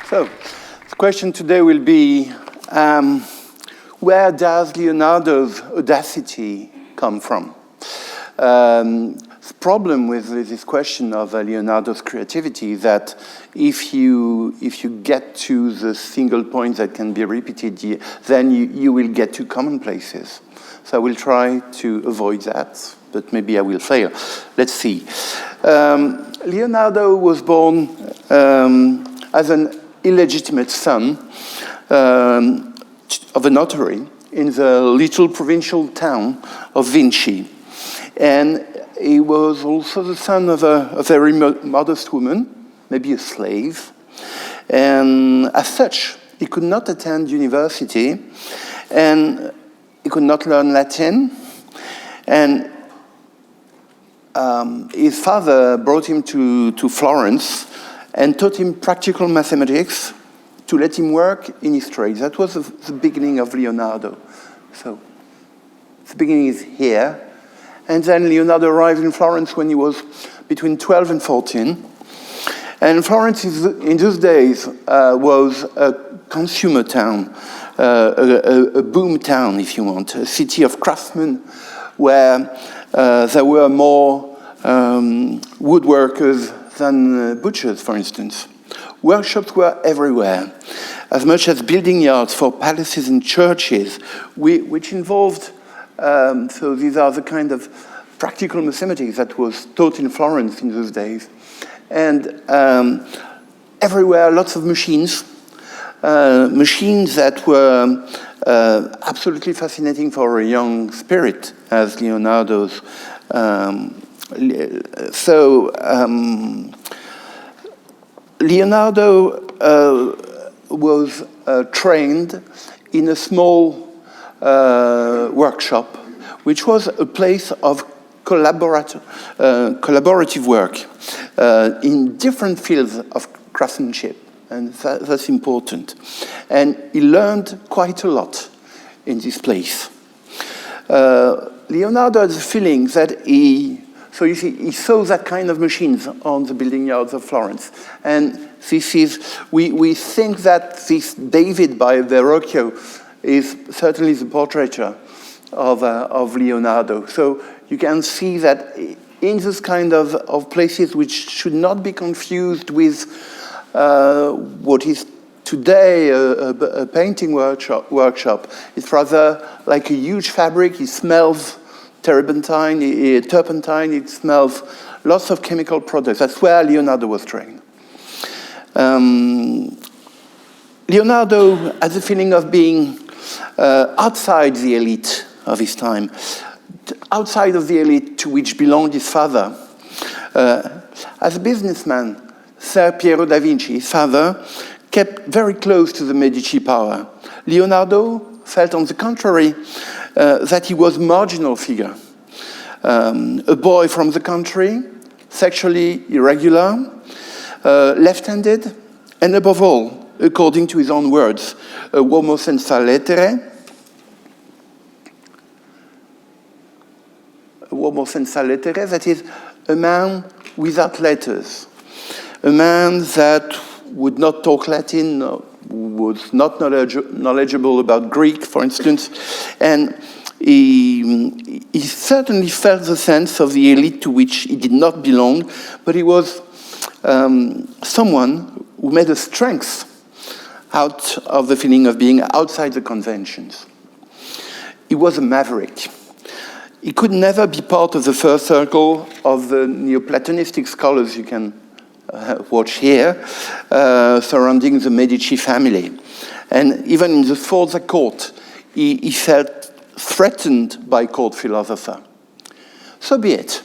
So, the question today will be, where does Leonardo's audacity come from? The problem with this question of Leonardo's creativity is that if you get to the single point that can be repeated, then you will get to commonplaces. So I will try to avoid that, but maybe I will fail. Let's see. Leonardo was born as an illegitimate son of a notary in the little provincial town of Vinci. And he was also the son of a very modest woman, maybe a slave. And as such, he could not attend university, and he could not learn Latin. And his father brought him to Florence and taught him practical mathematics to let him work in his trade. That was the beginning of Leonardo. So the beginning is here. And then Leonardo arrived in Florence when he was between 12 and 14. And Florence, in those days, was a consumer town, a boom town, if you want, a city of craftsmen where there were more woodworkers than butchers, for instance. Workshops were everywhere, as much as building yards for palaces and churches, which involved, so these are the kind of practical mathematics that was taught in Florence in those days. And everywhere, lots of machines, machines that were absolutely fascinating for a young spirit, as Leonardo's. Leonardo was trained in a small workshop, which was a place of collaborative work in different fields of craftsmanship, and that's important. And he learned quite a lot in this place. Leonardo had the feeling that so you see, he saw that kind of machines on the building yards of Florence. And this is, we think that this David by Verrocchio is certainly the portraiture of Leonardo. So you can see that in this kind of places which should not be confused with what is today a painting workshop. It's rather like a huge fabric. It smells turpentine, it smells lots of chemical products. That's where Leonardo was trained. Leonardo had the feeling of being outside the elite of his time, outside of the elite to which belonged his father. As a businessman, Ser Piero da Vinci, his father, kept very close to the Medici power. Leonardo felt, on the contrary, that he was a marginal figure. A boy from the country, sexually irregular, left-handed, and above all, according to his own words, a uomo senza lettere, that is, a man without letters, a man that would not talk Latin, was not knowledgeable about Greek, for instance, and he certainly felt the sense of the elite to which he did not belong, but he was someone who made a strength out of the feeling of being outside the conventions. He was a maverick. He could never be part of the first circle of the Neoplatonistic scholars you can watch here, surrounding the Medici family. And even in the Sforza court, he felt threatened by court philosopher. So be it.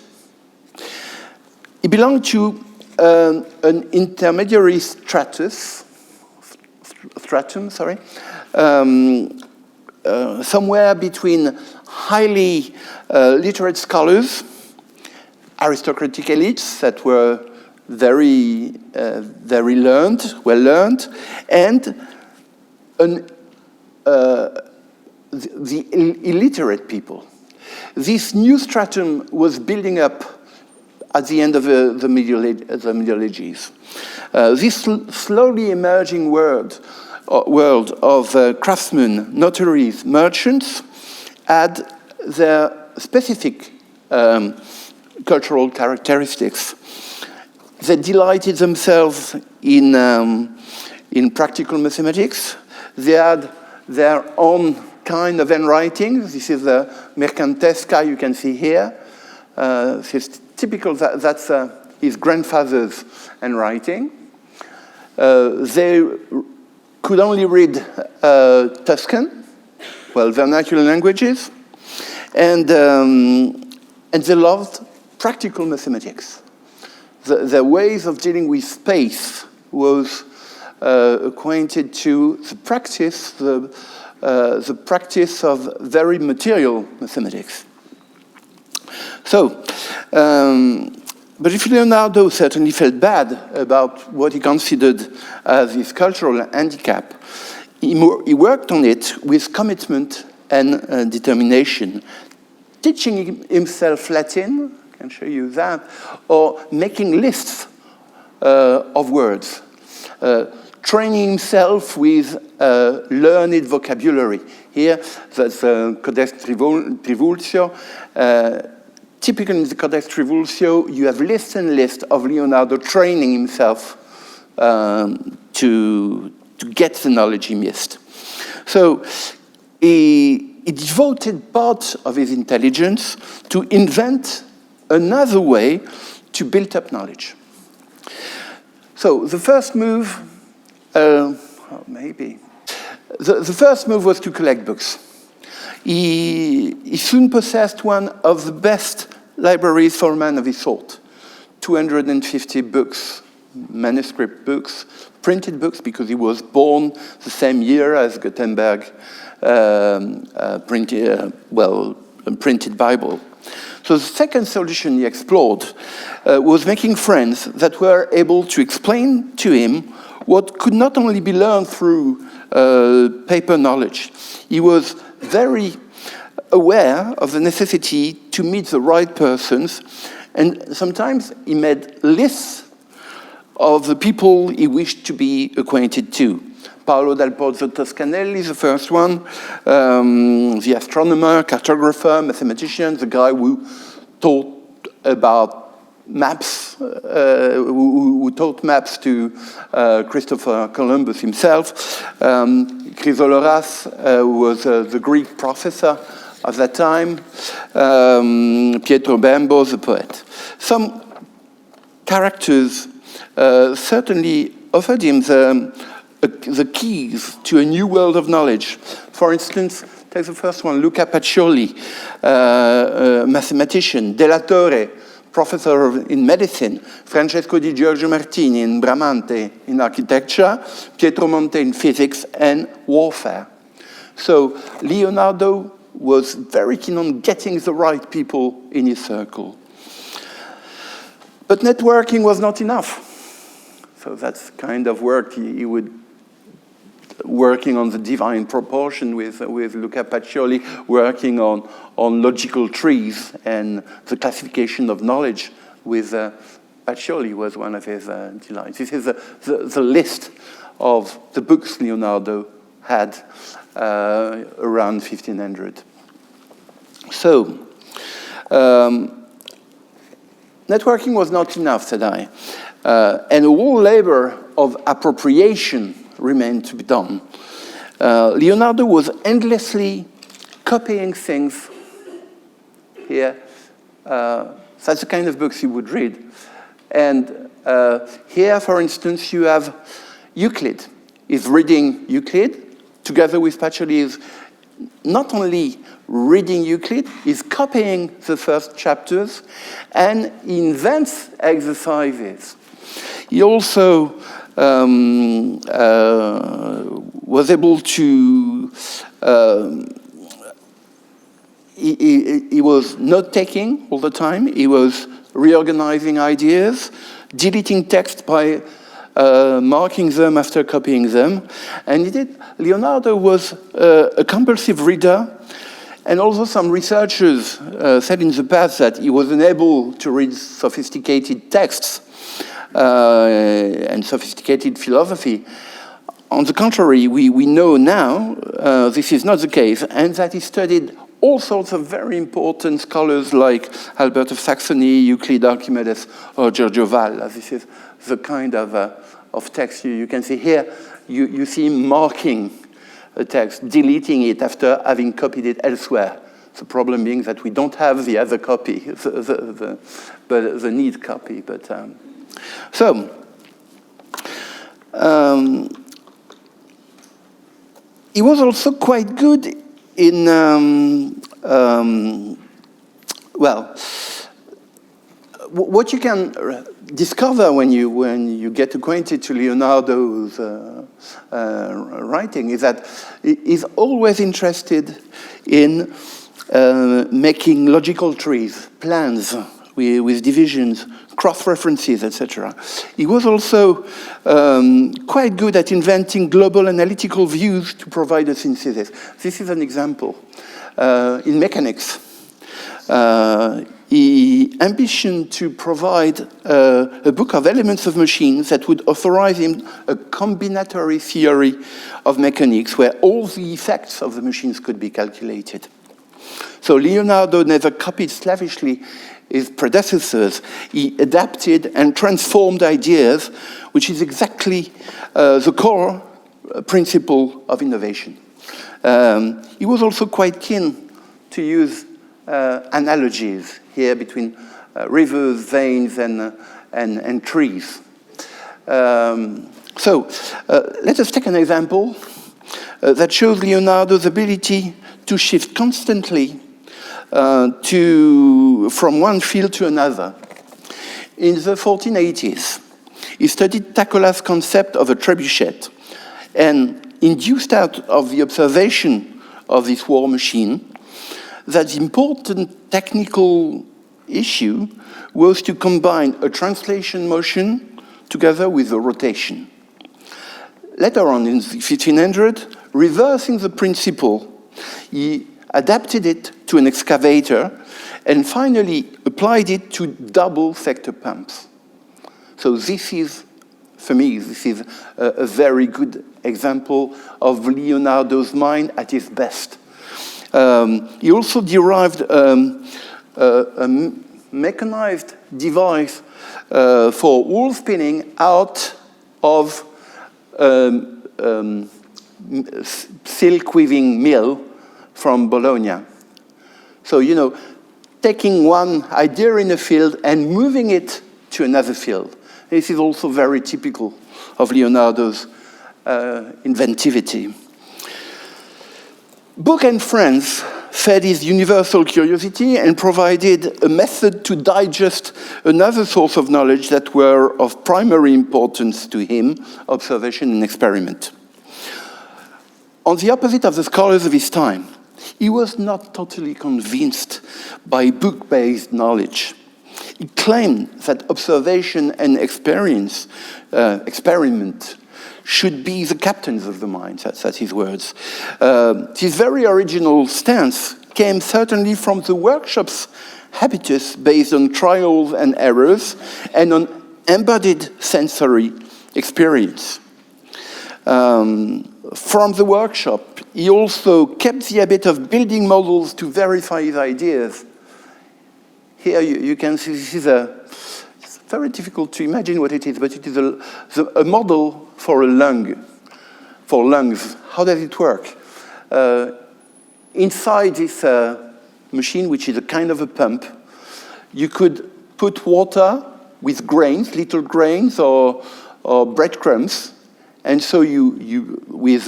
He belonged to an intermediary stratum, somewhere between highly literate scholars, aristocratic elites that were very well learned, and the illiterate people. This new stratum was building up at the end of the Middle Ages. This slowly emerging world of craftsmen, notaries, merchants had their specific cultural characteristics. They delighted themselves in practical mathematics. They had their own kind of handwriting. This is the mercantesca you can see here. This is typical, that's his grandfather's handwriting. They could only read Tuscan, well, vernacular languages, and they loved practical mathematics. The ways of dealing with space was acquainted to the practice of very material mathematics. So, but if Leonardo certainly felt bad about what he considered as his cultural handicap, he worked on it with commitment and determination, teaching himself Latin, I can show you that, or making lists of words, training himself with learned vocabulary. Here, that's Codex Trivulzio. Typically in the Codex Trivulzio, you have lists and lists of Leonardo training himself to get the knowledge he missed. So he devoted part of his intelligence to invent another way to build up knowledge. So the first move, maybe, the first move was to collect books. He soon possessed one of the best libraries for a man of his sort. 250 books, manuscript books, printed books, because he was born the same year as Gutenberg printed Bible. So the second solution he explored was making friends that were able to explain to him what could not only be learned through paper knowledge. He was very aware of the necessity to meet the right persons, and sometimes he made lists of the people he wished to be acquainted to. Paolo dal Pozzo Toscanelli, the first one, the astronomer, cartographer, mathematician, the guy who taught about maps, who taught maps to Christopher Columbus himself. Chrysoloras, who was the Greek professor of that time. Pietro Bembo, the poet. Some characters certainly offered him the keys to a new world of knowledge. For instance, take the first one, Luca Pacioli, mathematician, Della Torre, professor in medicine, Francesco di Giorgio Martini in Bramante in architecture, Pietro Monte in physics and warfare. So Leonardo was very keen on getting the right people in his circle. But networking was not enough. So that's kind of work he would working on the divine proportion with Luca Pacioli, working on logical trees and the classification of knowledge with Pacioli was one of his delights. This is the list of the books Leonardo had around 1500. So, networking was not enough, said I. And a whole labor of appropriation remained to be done. Leonardo was endlessly copying things here. That's the kind of books he would read. And here, for instance, you have Euclid. He's reading Euclid. Together with Pacioli, is not only reading Euclid, he's copying the first chapters and he invents exercises. He also was able to, he was note-taking all the time. He was reorganizing ideas, deleting text by marking them after copying them. And Leonardo was a compulsive reader, And also some researchers said in the past that he was unable to read sophisticated texts and sophisticated philosophy. On the contrary, we know now this is not the case, and that he studied all sorts of very important scholars like Albert of Saxony, Euclid, Archimedes, or Giorgio Valla. This is the kind of text you can see here. You see him marking a text, deleting it after having copied it elsewhere. The problem being that we don't have the other copy, the neat copy. But he was also quite good in, what you can discover when you get acquainted to Leonardo's writing is that he's always interested in making logical trees, plans with divisions, cross-references, etc. He was also quite good at inventing global analytical views to provide a synthesis. This is an example. In mechanics, he ambitioned to provide a book of elements of machines that would authorize him a combinatory theory of mechanics where all the effects of the machines could be calculated. So Leonardo never copied slavishly his predecessors. He adapted and transformed ideas, which is exactly the core principle of innovation. He was also quite keen to use analogies here between rivers, veins, and trees. Let us take an example that shows Leonardo's ability to shift constantly from one field to another. In the 1480s, he studied Taccola's concept of a trebuchet and induced out of the observation of this war machine that the important technical issue was to combine a translation motion together with a rotation. Later on in 1500, reversing the principle, he adapted it to an excavator and finally applied it to double sector pumps. So this is, for me, this is a very good example of Leonardo's mind at his best. He also derived a mechanized device for wool spinning out of silk weaving mill from Bologna. So, taking one idea in a field and moving it to another field. This is also very typical of Leonardo's inventivity. Book and friends fed his universal curiosity and provided a method to digest another source of knowledge that were of primary importance to him, observation and experiment. On the opposite of the scholars of his time, he was not totally convinced by book-based knowledge. He claimed that observation and experiment should be the captains of the mind. That's his words. His very original stance came certainly from the workshop's habitus based on trials and errors and on embodied sensory experience. From the workshop, he also kept the habit of building models to verify his ideas. Here you can see this is it's very difficult to imagine what it is, but it is a model for a lung, for lungs. How does it work? Inside this machine, which is a kind of a pump, you could put water with grains, little grains or breadcrumbs, and so you with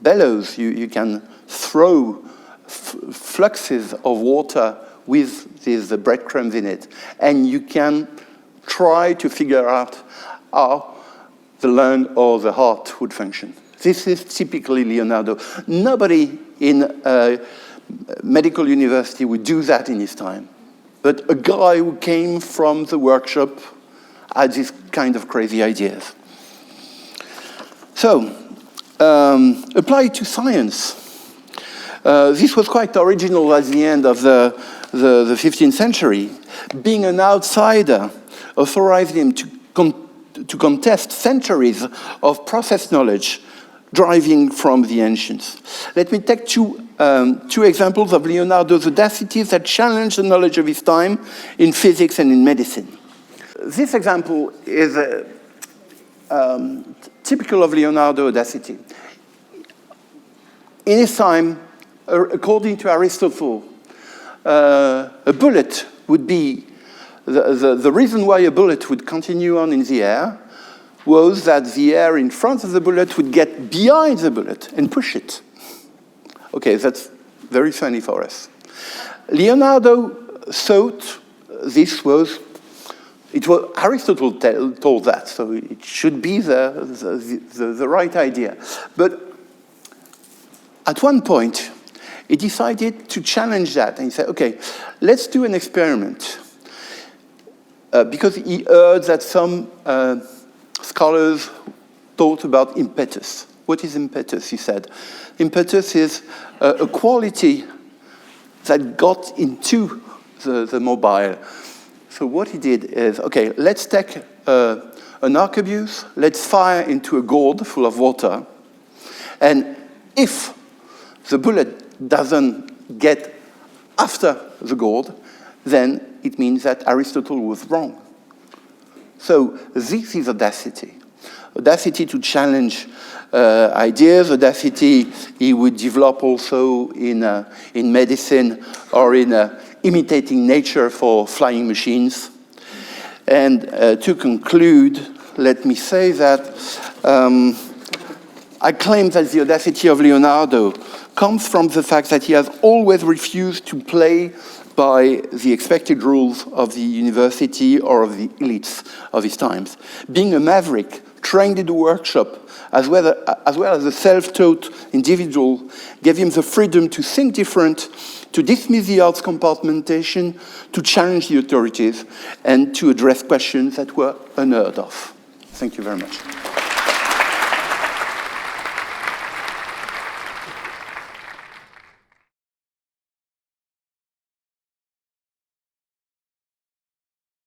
bellows, you can throw fluxes of water with these breadcrumbs in it, and you can try to figure out how the lung or the heart would function. This is typically Leonardo. Nobody in a medical university would do that in his time. But a guy who came from the workshop had this kind of crazy ideas. So, applied to science. This was quite original at the end of the 15th century. Being an outsider authorized him to contest centuries of process knowledge deriving from the ancients. Let me take two examples of Leonardo's audacities that challenged the knowledge of his time in physics and in medicine. This example is typical of Leonardo's audacity. In his time, according to Aristotle, a bullet would be, the reason why a bullet would continue on in the air was that the air in front of the bullet would get behind the bullet and push it. Okay, that's very funny for us. Leonardo thought this was, Aristotle told that, so it should be the right idea. But at one point, he decided to challenge that, and he said, okay, let's do an experiment. Because he heard that some scholars thought about impetus. What is impetus, he said? Impetus is a quality that got into the mobile. So what he did is, okay, let's take an arquebus, let's fire into a gourd full of water, and if the bullet doesn't get after the gourd, then it means that Aristotle was wrong. So this is audacity. Audacity to challenge ideas, audacity he would develop also in medicine or in imitating nature for flying machines. And to conclude, let me say that I claim that the audacity of Leonardo comes from the fact that he has always refused to play by the expected rules of the university or of the elites of his times. Being a maverick, trained in the workshop, as well as a self-taught individual, gave him the freedom to think different, to dismiss the arts compartmentation, to challenge the authorities, and to address questions that were unheard of. Thank you very much.